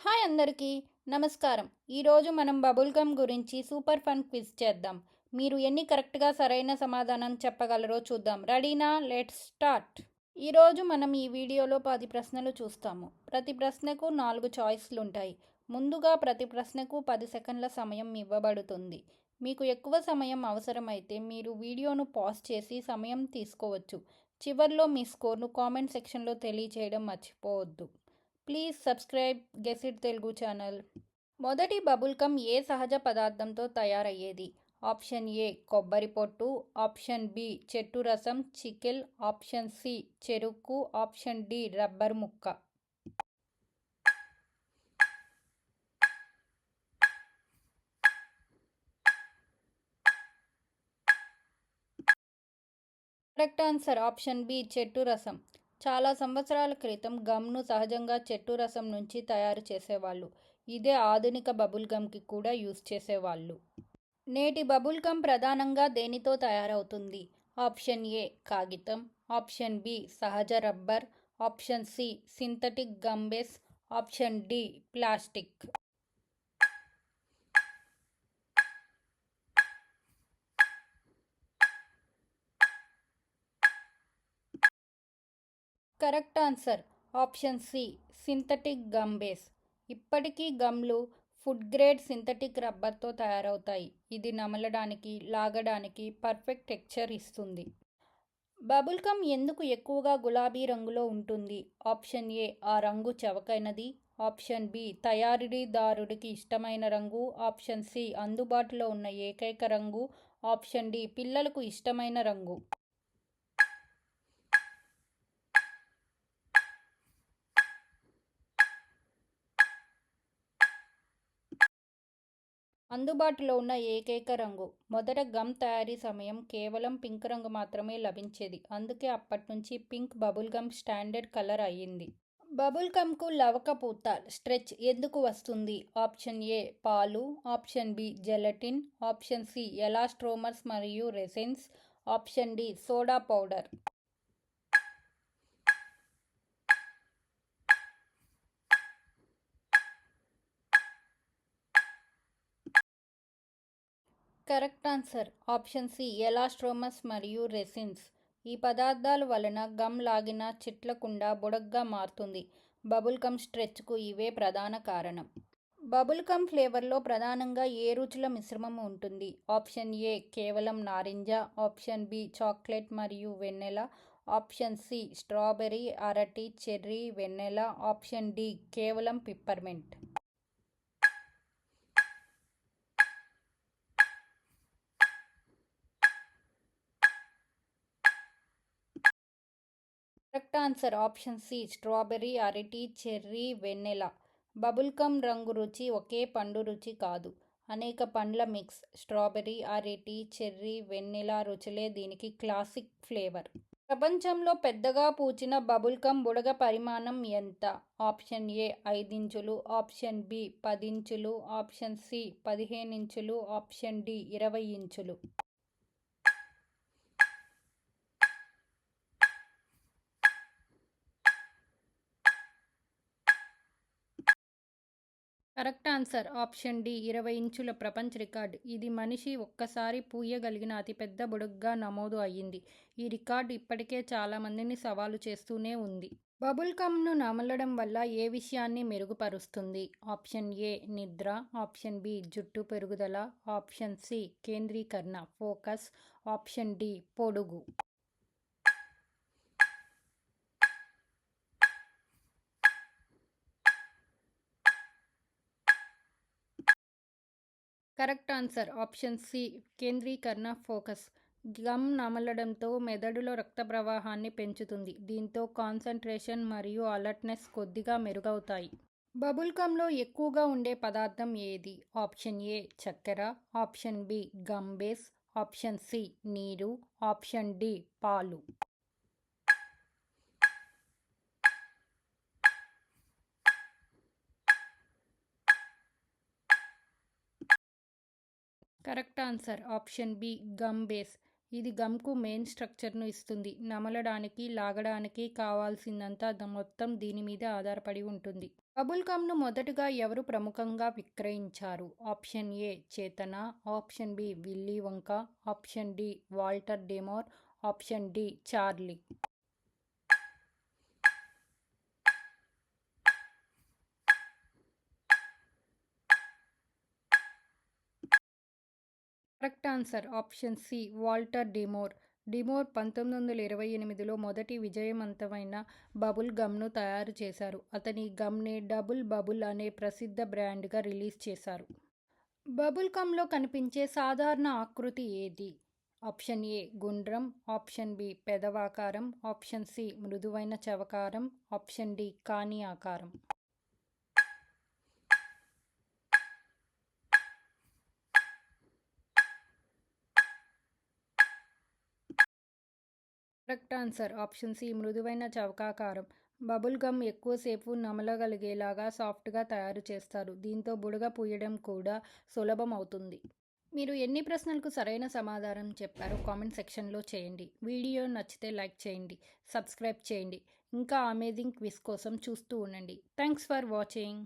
Hi అందరికీ నమస్కారం. ఈరోజు మనం బబుల్ గమ్ గురించి సూపర్ ఫన్ క్విజ్ చేద్దాం. మీరు ఎన్ని కరెక్ట్గా సరైన సమాధానం చెప్పగలరో చూద్దాం. రెడీనా? Let's start. ఈరోజు మనం ఈ వీడియోలో 10 ప్రశ్నలు చూస్తాము. ప్రతి ప్రశ్నకు 4 చాయిస్లు ఉంటాయి. ముందుగా ప్రతి ప్రశ్నకు 10 సెకండ్ల సమయం ఇవ్వబడుతుంది. మీకు ఎక్కువ సమయం అవసరమైతే మీరు వీడియోను పాజ్ చేసి సమయం తీసుకోవచ్చు. చివర్లో మీ స్కోర్ను కామెంట్ సెక్షన్లో తెలియచేయడం మర్చిపోవద్దు. Please subscribe guess it Telugu channel. మొదటి బబుల్ గమ్ ఏ సహజ పదార్థంతో తయారయ్యేది? ఆప్షన్ ఏ కొబ్బరి పొట్టు, ఆప్షన్ బి చెట్టు రసం చికెల్, ఆప్షన్ సి చెరుకు, ఆప్షన్ డి రబ్బర్ ముక్క. కరెక్ట్ ఆన్సర్ ఆప్షన్ బి చెట్టు రసం. చాలా సంవత్సరాల క్రితం గమ్ను సహజంగా చెట్టు రసం నుంచి తయారు చేసేవాళ్ళు. ఇదే ఆధునిక బబుల్ గమ్కి కూడా యూజ్ చేసేవాళ్ళు. నేటి బబుల్ గమ్ ప్రధానంగా దేనితో తయారవుతుంది? ఆప్షన్ ఏ కాగితం, ఆప్షన్ బి సహజ rubber, option C synthetic gum base, option D plastic. Correct answer option C synthetic gum base. ఇప్పటికీ గమ్లు ఫుడ్ గ్రేడ్ సింథటిక్ రబ్బర్తో తయారవుతాయి. ఇది నమలడానికి, లాగడానికి పర్ఫెక్ట్ టెక్స్చర్ ఇస్తుంది. బబుల్ గమ్ ఎందుకు ఎక్కువగా గులాబీ రంగులో ఉంటుంది? ఆప్షన్ ఏ ఆ రంగు చవకైనది, ఆప్షన్ బి తయారీదారుడికి ఇష్టమైన రంగు, ఆప్షన్ సి అందుబాటులో ఉన్న ఏకైక రంగు, ఆప్షన్ డి పిల్లలకు ఇష్టమైన రంగు. అందుబాటులో ఉన్న ఏకైక రంగు. మొదట గమ్ తయారీ సమయం కేవలం పింక్ రంగు మాత్రమే లభించేది. అందుకే అప్పట్నుంచి pink bubble gum standard colour అయ్యింది. బబుల్ గమ్కు లవక పూత స్ట్రెచ్ ఎందుకు వస్తుంది? ఆప్షన్ ఏ పాలు, option B gelatin, option C elastomers మరియు resins, option D soda powder. Correct answer option C elastomers మరియు రెసిన్స్. ఈ పదార్థాల వలన గమ్ లాగిన చిట్లకుండా బుడగ్గా మారుతుంది. బబుల్ గమ్ స్ట్రెచ్కు ఇవే ప్రధాన కారణం. బబుల్ గమ్ ఫ్లేవర్లో ప్రధానంగా ఏ రుచుల మిశ్రమం ఉంటుంది? ఆప్షన్ ఏ కేవలం నారింజ, ఆప్షన్ బి చాక్లెట్ మరియు వెన్నెల, ఆప్షన్ సి స్ట్రాబెర్రీ అరటి చెర్రీ వెన్నెల, ఆప్షన్ డి కేవలం peppermint. Correct answer option C strawberry అరటి చెర్రీ వెన్నెల. బబుల్ గమ్ రంగు రుచి ఒకే పండు రుచి కాదు, అనేక పండ్ల మిక్స్. స్ట్రాబెర్రీ అరటి చెర్రీ వెన్నెల రుచులే దీనికి క్లాసిక్ ఫ్లేవర్. ప్రపంచంలో పెద్దగా పూచిన బబుల్ గమ్ బుడగ పరిమాణం ఎంత? ఆప్షన్ ఏ 5 ఇంచులు, ఆప్షన్ బి 10 ఇంచులు, ఆప్షన్ సి 15 ఇంచులు, ఆప్షన్ డి 20 ఇంచులు. కరెక్ట్ ఆన్సర్ ఆప్షన్ డి 20 ఇంచుల ప్రపంచ రికార్డ్. ఇది మనిషి ఒక్కసారి పూయగలిగిన అతిపెద్ద బుడగగా నమోదు అయ్యింది. ఈ రికార్డు ఇప్పటికే చాలా మందిని సవాలు చేస్తూనే ఉంది. బబుల్ గమ్ను నమలడం వల్ల ఏ విషయాన్ని మెరుగుపరుస్తుంది? ఆప్షన్ ఏ నిద్ర, ఆప్షన్ బి జుట్టు పెరుగుదల, ఆప్షన్ సి కేంద్రీకరణ ఫోకస్, ఆప్షన్ డి పొడుగు. కరెక్ట్ ఆన్సర్ ఆప్షన్ సి కేంద్రీకరణ ఫోకస్. గమ్ నమలడంతో మెదడులో రక్త ప్రవాహాన్ని పెంచుతుంది. దీంతో కాన్సంట్రేషన్ మరియు అలర్ట్నెస్ కొద్దిగా మెరుగవుతాయి. బబుల్ గమ్లో ఎక్కువగా ఉండే పదార్థం ఏది? ఆప్షన్ ఏ చక్కెర, option B gum base, option C నీరు, ఆప్షన్ డి పాలు. Correct answer option B gum base. ఇది గమ్కు మెయిన్ స్ట్రక్చర్ను ఇస్తుంది. నమలడానికి, లాగడానికి కావాల్సిందంతా మొత్తం దీని మీద ఆధారపడి ఉంటుంది. బబుల్ గమ్ను మొదటగా ఎవరు ప్రముఖంగా విక్రయించారు? ఆప్షన్ ఏ చేతన, option B Willy Wonka, option D Walter Diemer, option D Charlie. Correct answer option C Walter Diemer. Diemer 1928లో మొదటి విజయవంతమైన బబుల్ గమ్ను తయారు చేశారు. అతని గమ్నే డబుల్ బబుల్ అనే ప్రసిద్ధ బ్రాండ్గా రిలీజ్ చేశారు. బబుల్ గమ్లో కనిపించే సాధారణ ఆకృతి ఏది? ఆప్షన్ ఏ గుండ్రం, ఆప్షన్ బి పెదవాకారం, ఆప్షన్ సి మృదువైన చవకారం, ఆప్షన్ డి కాని ఆకారం. కరెక్ట్ ఆన్సర్ ఆప్షన్ సి మృదువైన చౌకాకారం. బబుల్ గమ్ ఎక్కువసేపు నమలగలిగేలాగా సాఫ్ట్గా తయారు చేస్తారు. దీంతో బుడగ పూయడం కూడా సులభం అవుతుంది. మీరు ఎన్ని ప్రశ్నలకు సరైన సమాధానం చెప్పారో కామెంట్ సెక్షన్లో చేయండి. వీడియో నచ్చితే లైక్ చేయండి, సబ్స్క్రైబ్ చేయండి. ఇంకా అమేజింగ్ క్విజ్ కోసం చూస్తూ ఉండండి. Thanks for watching.